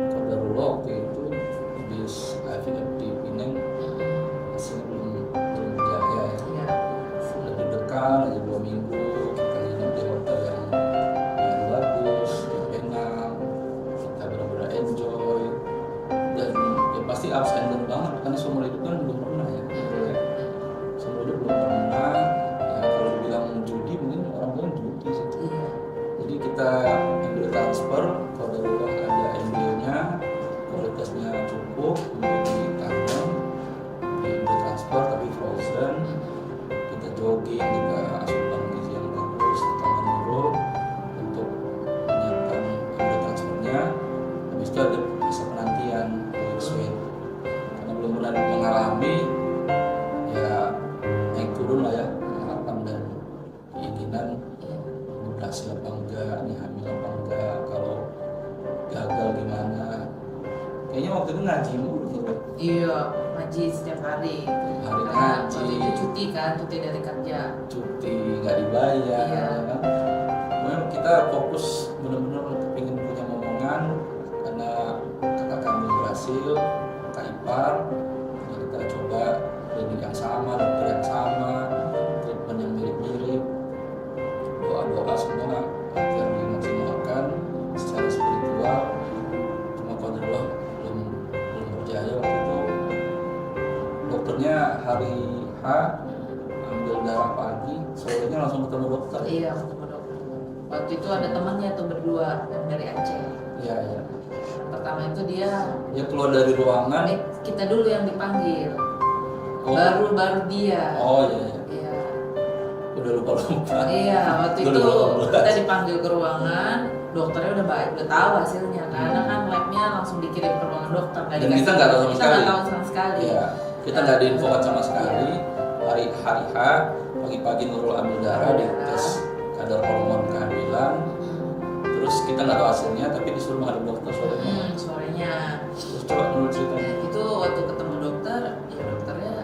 Kodarullah waktu itu habis IVF di Pinang hasilnya belum berjaya ya. Iya. Sudah deg-degan aja 2 minggu kita nginep di hotel yang bagus, yang enak, kita benar-benar enjoy, dan ya pasti ups and down banget karena seumur hidup kan belum pernah ya. Seumur hidup belum pernah ya, kalau bilang judi mungkin orang bilang judi sih. Iya. Jadi kita ambil transfer, kodarullah ada embryonya, kualitasnya cukup untuk ditanam, diambil transfer tapi frozen. Kita jogging, kita asupan gizi yang bagus, kita menurut untuk menyiapkan embryo transfernya. Habis itu ada masa penantian week sweat, karena belum pernah mengalami ya naik turun lah ya harapan dan keinginan berhasil apa enggak, nih hamil apa enggak, kalau gagal gimana. Kayaknya waktu itu ngaji mulu tuh. Iya, ngaji setiap hari. Hari Karena ngaji, waktu itu cuti kan, cuti dari kerja. cuti nggak dibayar, Iya. ya kan. Kemudian kita fokus benar-benar pengen punya momongan karena kakak kami berhasil, kakak ipar. Jadi kita coba klinik yang sama, dokter yang sama, treatment yang mirip-mirip, doa-doa semua agar dimaksimalkan secara spiritual. Cuma qadarullah belum berjaya waktu itu. Dokternya hari H ambil darah pagi, sorenya langsung ketemu dokter. Iya, ketemu dokter. Waktu itu ada temannya tuh berdua yang dari Aceh. Iya, iya. Pertama itu dia, Dia keluar dari ruangan. kita dulu yang dipanggil. Oh. Baru dia. Oh iya, iya. Iya. Udah lupa. Iya, waktu Gua itu udah lupa. kita dipanggil ke ruangan, dokternya udah baik, udah tahu hasilnya karena kan labnya langsung dikirim ke ruangan dokter. Nggak Dan dikasih- kita nggak tahu sama kita sekali. nggak tahu sama sekali. Iya. Kita nggak ada info sama sekali. Hari H pagi-pagi Nurul ambil darah, di tes kadar hormon kehamilan. Terus kita nggak tahu hasilnya, tapi disuruh menghadap dokter sorenya. Sorenya. Terus coba Nurul ceritain. Itu waktu ketemu dokter, ya dokternya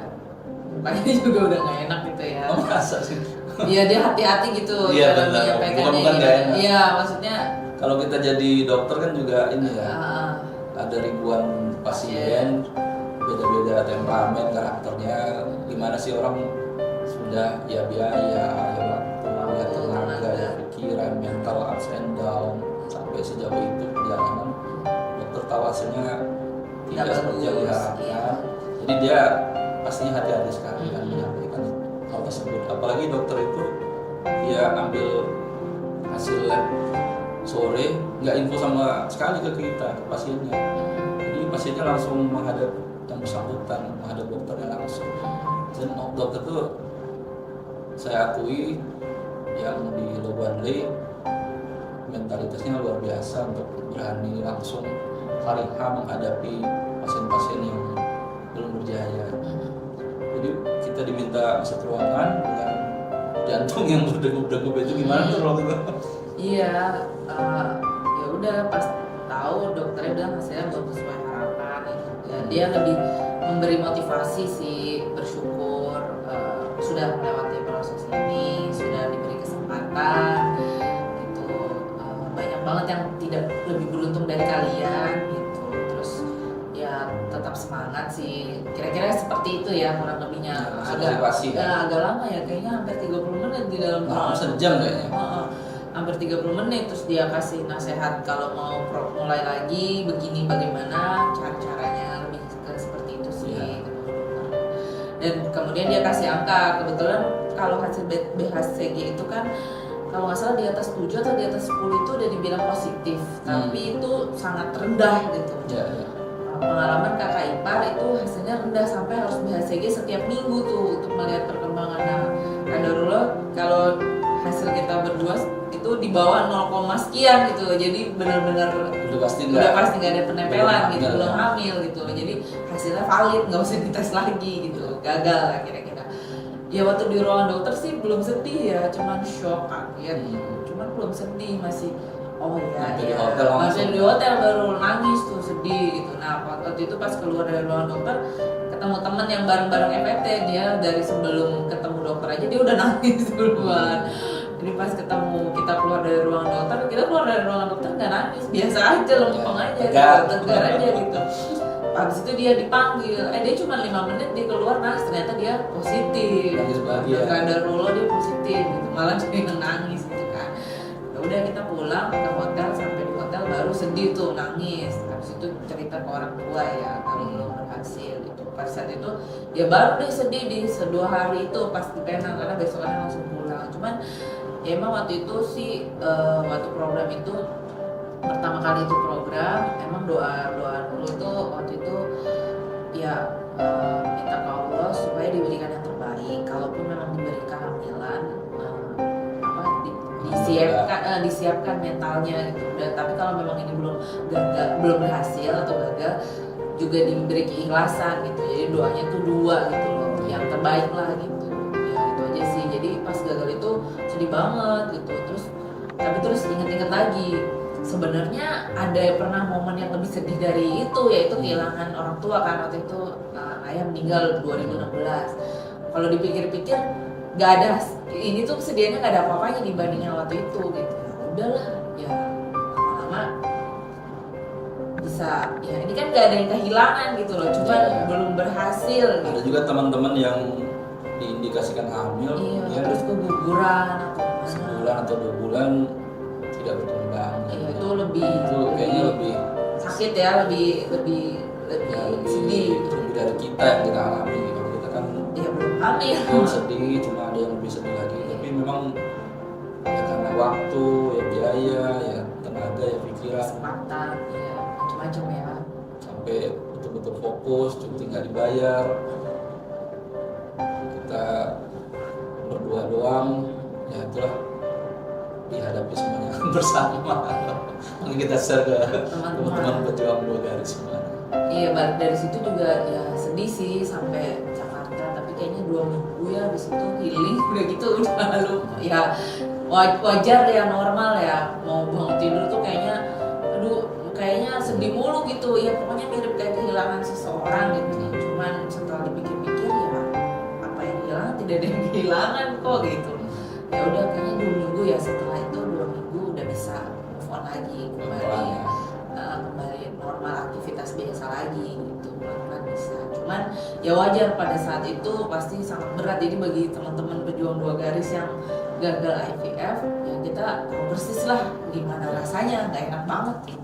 mukanya juga udah nggak enak gitu ya. Oh masa sih? Iya, dia hati-hati gitu Iya, dalam benar. menyampaikannya Bukan gitu. nggak enak. Iya, maksudnya Kalau kita jadi dokter kan juga ini ya, ah, ada ribuan pasien, beda-beda temperamen, karakternya. Gimana sih orang sudah ya biaya, ya waktu, ya tenaga, ya pikiran, mental ups and down, sampai sejauh itu perjalanan. Dokter tahu hasilnya tidak Nggak seperti yang bagus, diharapkan. iya. Jadi dia pastinya hati-hati sekali kan menyampaikan hal tersebut. Apalagi dokter itu dia ambil hasil lab sore, nggak info sama sekali ke kita, ke pasiennya. Jadi pasiennya langsung menghadap yang bersangkutan, menghadap dokternya langsung. Dan dokter tuh saya akui yang di Lobanle mentalitasnya luar biasa untuk berani langsung hari H menghadapi pasien-pasien yang belum berjaya. Jadi kita diminta masuk ruangan dengan jantung yang berdegup-degup. Itu gimana tuh waktu itu? iya, ya udah pas tahu dokternya bilang hasilnya belum sesuai harapan gitu. Ya, dia lebih memberi motivasi sih, bersyukur sudah melewati proses ini, sudah diberi kesempatan gitu. Banyak banget yang tidak lebih beruntung dari kalian gitu. Terus ya tetap semangat sih. Kira-kira seperti itu ya kurang lebihnya. Motivasi, kan? Agak lama ya, kayaknya hampir 30 menit di dalam Sejam kayaknya. hampir 30 menit. Terus dia kasih nasihat kalau mau mulai lagi begini bagaimana caranya, lebih ke seperti itu sih. Iya. Dan kemudian dia kasih angka. Kebetulan kalau hasil BHCG itu kan kalau nggak salah di atas 7 atau di atas 10 itu udah dibilang positif, tapi itu sangat rendah gitu. Ya. Pengalaman kakak ipar itu hasilnya rendah sampai harus BHCG setiap minggu tuh untuk melihat perkembangan. Nah, qadarullah kalau hasil kita berdua itu di bawah 0, sekian gitu. Jadi benar-benar Udah pasti nggak ada penempelan belum gitu, hamil, belum ya. hamil gitu. Jadi hasilnya valid, nggak usah dites lagi gitu. Gagal lah kira-kira. Ya waktu di ruangan dokter sih belum sedih ya, cuman shock kaget. Cuman belum sedih, masih Oh iya, Sampai iya. di hotel langsung. Sampai di hotel baru nangis tuh, sedih gitu. Nah waktu itu pas keluar dari ruangan dokter, ketemu temen yang bareng-bareng FPT, dia dari sebelum ketemu dokter aja dia udah nangis duluan. Jadi pas ketemu kita keluar dari ruangan dokter, kita keluar dari ruangan dokter nggak nangis, biasa aja, lempeng aja, tegar. gitu, tegar aja gitu. Habis itu dia dipanggil, dia cuma 5 menit dia keluar, nangis, ternyata dia positif. Nangis bahagia. Kadarullah dia positif gitu, malah jadi nangis gitu kan. Ya udah kita pulang ke hotel, sampai di hotel baru sedih tuh, nangis. Habis itu cerita ke orang tua ya kalau belum berhasil gitu. Pada saat itu dia baru deh sedih di 2 hari itu pas di Penang, karena besokannya langsung pulang. Cuman ya emang waktu itu sih waktu program itu pertama kali itu program, emang doa dulu tuh waktu itu ya minta ke Allah supaya diberikan yang terbaik. Kalaupun memang diberi kehamilan, disiapkan mentalnya gitu. Tapi kalau memang ini belum berhasil atau gagal, juga diberi keikhlasan gitu. Jadi doanya tuh 2 gitu loh, yang terbaik lah gitu. Ya itu aja sih. Jadi pas gagal itu sedih banget gitu. Terus inget-inget lagi, sebenarnya ada pernah momen yang lebih sedih dari itu, yaitu kehilangan orang tua kan. Waktu itu ayah meninggal 2016. Kalau dipikir-pikir nggak ada, ini tuh kesedihannya nggak ada apa-apanya dibandingin waktu itu gitu. Ya udahlah, ya lama-lama bisa, ya ini kan nggak ada yang kehilangan gitu loh, cuman belum berhasil gitu. Ada juga teman-teman yang diindikasikan hamil, Iya, terus keguguran atau sebulan atau 2 bulan tidak berkembang. Iya, itu lebih kayaknya lebih sakit ya, lebih sedih. Lebih dari kita yang kita alami. Kalau kita kan Ya belum hamil. yang sedih, cuma ada yang lebih sedih lagi. Tapi memang ya karena waktu, ya biaya, ya tenaga, ya pikiran, Kesempatan, ya macam-macam ya. sampai betul-betul fokus, cuti nggak dibayar, kita berdua doang, ya itulah dihadapi semuanya bersama. Mungkin kita share ke teman-teman pejuang 2 garis semua. Iya, balik dari situ juga ya sedih sih sampai Jakarta, tapi kayaknya 2 minggu ya, habis itu healing udah gitu udah lu ya wajar ya, normal ya, mau bangun tidur tuh kayaknya kayaknya sedih mulu gitu ya, pokoknya mirip kayak kehilangan seseorang gitu. Cuman setelah dipikir-pikir ya apa yang hilang, tidak ada yang kehilangan kok gitu. Ya udah kayaknya 2 minggu ya, setelah itu 2 minggu udah bisa move on lagi, kembali normal, aktivitas biasa lagi gitu, pelan-pelan bisa. Cuman ya wajar pada saat itu pasti sangat berat. Jadi bagi teman-teman pejuang 2 garis yang gagal IVF, ya kita tahu persis lah gimana rasanya, nggak enak banget gitu.